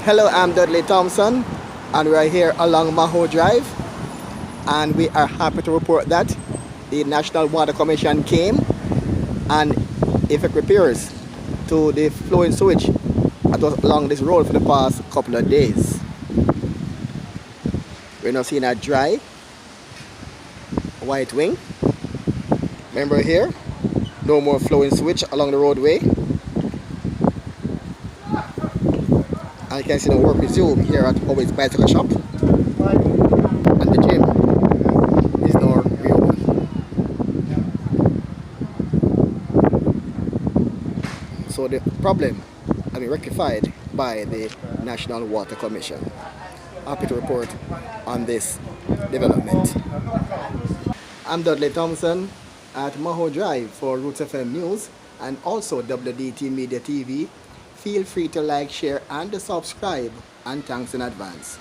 Hello, I'm Dudley Thompson, and we are here along Maho Drive, and we are happy to report that the National Water Commission came and effect repairs to the flowing sewage that was along this road for the past couple of days. We're now seeing a dry white wing. Remember here, no more flowing sewage along the roadway. And you can see the work resume here at Howard's Bicycle Shop. And the gym is now reopened. So the problem has been rectified by the National Water Commission. Happy to report on this development. I'm Dudley Thompson at Maho Drive for Roots FM News and also WDT Media TV. Feel free to like, share, and subscribe, and thanks in advance.